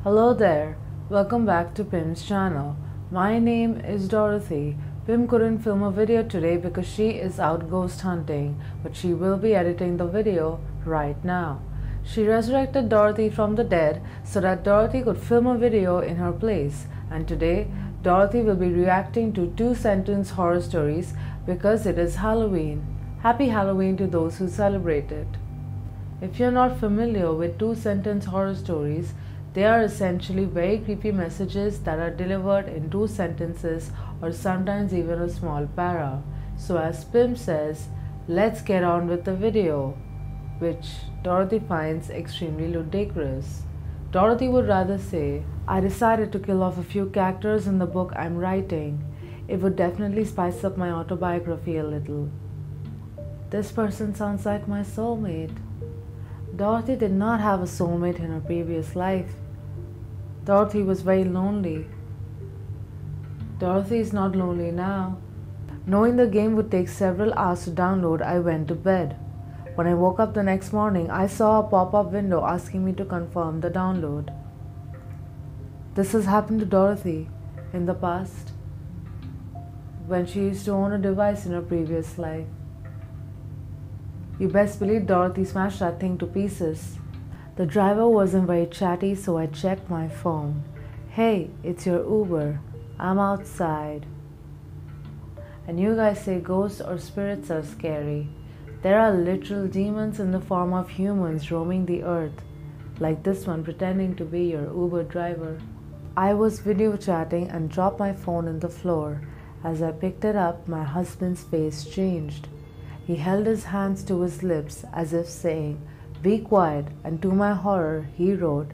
Hello there, welcome back to Pim's channel. My name is Dorothy. Pim couldn't film a video today because she is out ghost hunting, but she will be editing the video right now. She resurrected Dorothy from the dead so that Dorothy could film a video in her place, and today Dorothy will be reacting to two-sentence horror stories because it is Halloween. Happy Halloween to those who celebrate it. If you're not familiar with two-sentence horror stories, they are essentially very creepy messages that are delivered in two sentences or sometimes even a small para. So as Pim says, let's get on with the video, which Dorothy finds extremely ludicrous. Dorothy would rather say, I decided to kill off a few characters in the book I'm writing. It would definitely spice up my autobiography a little. This person sounds like my soulmate. Dorothy did not have a soulmate in her previous life. Dorothy was very lonely. Dorothy is not lonely now. Knowing the game would take several hours to download, I went to bed. When I woke up the next morning, I saw a pop-up window asking me to confirm the download. This has happened to Dorothy in the past, when she used to own a device in her previous life. You best believe Dorothy smashed that thing to pieces. The driver wasn't very chatty, so I checked my phone. Hey, it's your Uber. I'm outside. And you guys say ghosts or spirits are scary. There are literal demons in the form of humans roaming the earth, like this one pretending to be your Uber driver. I was video chatting and dropped my phone on the floor. As I picked it up, my husband's face changed. He held his hands to his lips as if saying, "Be quiet," and to my horror, he wrote,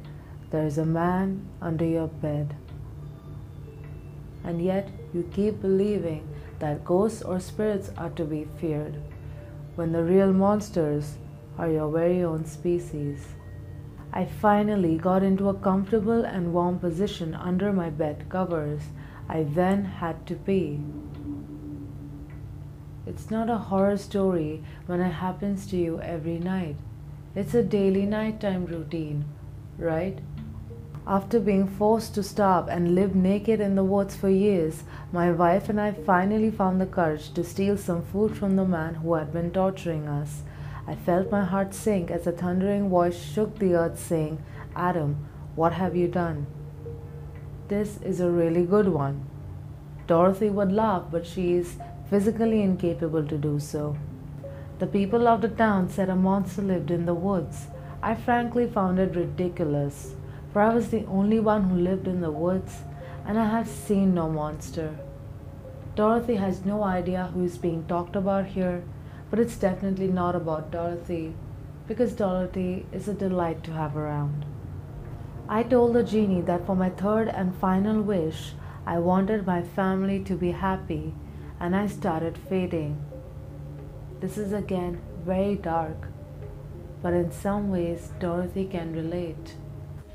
"There is a man under your bed." And yet, you keep believing that ghosts or spirits are to be feared, when the real monsters are your very own species. I finally got into a comfortable and warm position under my bed covers. I then had to pee. It's not a horror story when it happens to you every night. It's a daily nighttime routine, right? After being forced to starve and live naked in the woods for years, my wife and I finally found the courage to steal some food from the man who had been torturing us. I felt my heart sink as a thundering voice shook the earth saying, "Adam, what have you done?" This is a really good one. Dorothy would laugh, but she is physically incapable to do so. The people of the town said a monster lived in the woods. I frankly found it ridiculous, for I was the only one who lived in the woods, and I have seen no monster. Dorothy has no idea who is being talked about here, but it's definitely not about Dorothy, because Dorothy is a delight to have around. I told the genie that for my third and final wish, I wanted my family to be happy, and I started fading. This is again very dark, but in some ways Dorothy can relate.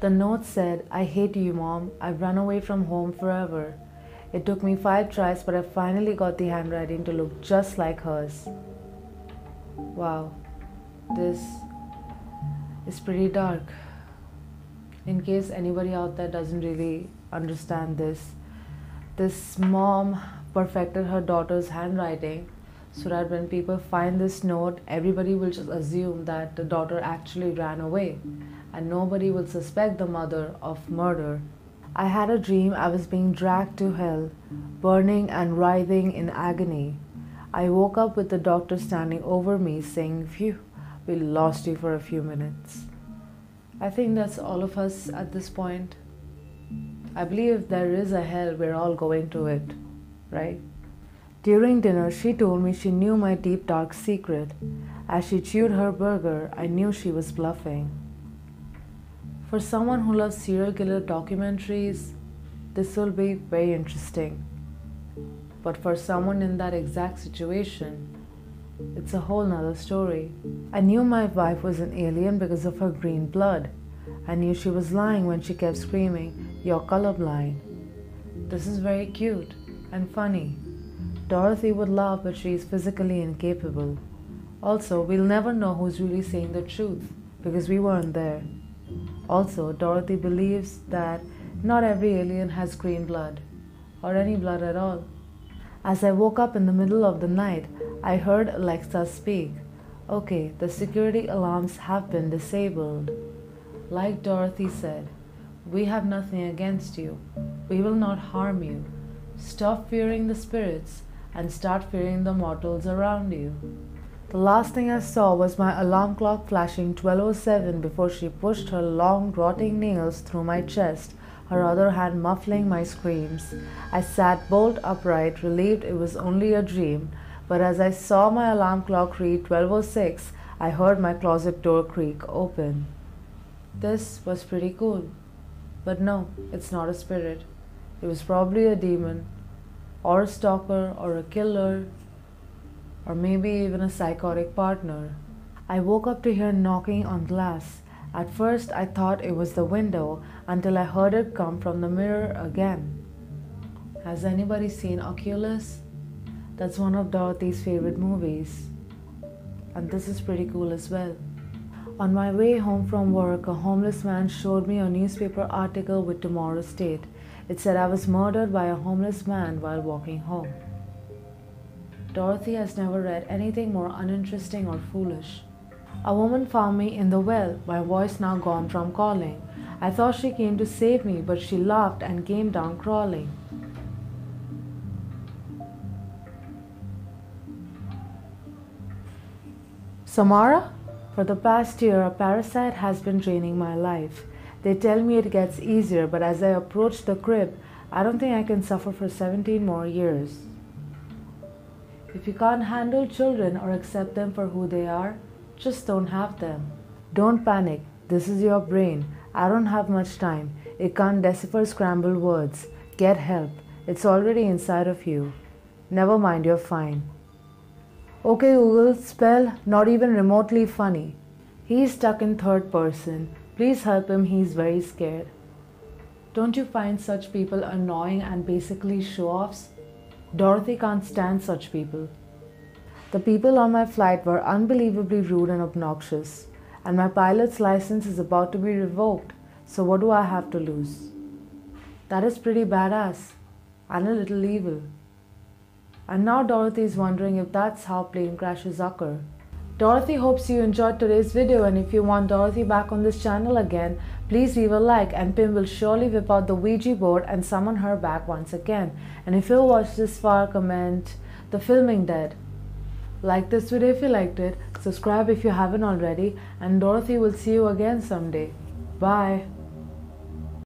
The note said, "I hate you, Mom. I've run away from home forever. It took me 5 tries, but I finally got the handwriting to look just like hers." Wow, this is pretty dark. In case anybody out there doesn't really understand this mom perfected her daughter's handwriting so that when people find this note, everybody will just assume that the daughter actually ran away and nobody will suspect the mother of murder. I had a dream I was being dragged to hell, burning and writhing in agony. I woke up with the doctor standing over me saying, "Phew, we lost you for a few minutes." I think that's all of us at this point. I believe if there is a hell, we're all going to it, right? During dinner, she told me she knew my deep dark secret. As she chewed her burger, I knew she was bluffing. For someone who loves serial killer documentaries, this will be very interesting. But for someone in that exact situation, it's a whole nother story. I knew my wife was an alien because of her green blood. I knew she was lying when she kept screaming, "You're colorblind." This is very cute and funny. Dorothy would laugh, but she is physically incapable. Also, we'll never know who's really saying the truth because we weren't there. Also, Dorothy believes that not every alien has green blood, or any blood at all. As I woke up in the middle of the night, I heard Alexa speak. Okay, the security alarms have been disabled. Like Dorothy said, we have nothing against you. We will not harm you. Stop fearing the spirits and start fearing the mortals around you. The last thing I saw was my alarm clock flashing 12:07 before she pushed her long, rotting nails through my chest, her other hand muffling my screams. I sat bolt upright, relieved it was only a dream, but as I saw my alarm clock read 12:06, I heard my closet door creak open. This was pretty cool. But no, it's not a spirit. It was probably a demon, or a stalker, or a killer, or maybe even a psychotic partner. I woke up to hear knocking on glass. At first, I thought it was the window until I heard it come from the mirror again. Has anybody seen Oculus? That's one of Dorothy's favorite movies. And this is pretty cool as well. On my way home from work, a homeless man showed me a newspaper article with tomorrow's date. It said I was murdered by a homeless man while walking home. Dorothy has never read anything more uninteresting or foolish. A woman found me in the well, my voice now gone from calling. I thought she came to save me, but she laughed and came down crawling. Samara? For the past year, a parasite has been draining my life. They tell me it gets easier, but as I approach the crib, I don't think I can suffer for 17 more years. If you can't handle children or accept them for who they are, just don't have them. Don't panic. This is your brain. I don't have much time. It can't decipher scrambled words. Get help. It's already inside of you. Never mind, you're fine. Okay, Google, spell not even remotely funny. He's stuck in third person. Please help him, he's very scared. Don't you find such people annoying and basically show-offs? Dorothy can't stand such people. The people on my flight were unbelievably rude and obnoxious, and my pilot's license is about to be revoked, so what do I have to lose? That is pretty badass, and a little evil. And now Dorothy is wondering if that's how plane crashes occur. Dorothy hopes you enjoyed today's video, and if you want Dorothy back on this channel again, please leave a like and Pim will surely whip out the Ouija board and summon her back once again. And if you watched this far, comment the filming dead. Like this video if you liked it, subscribe if you haven't already, and Dorothy will see you again someday. Bye.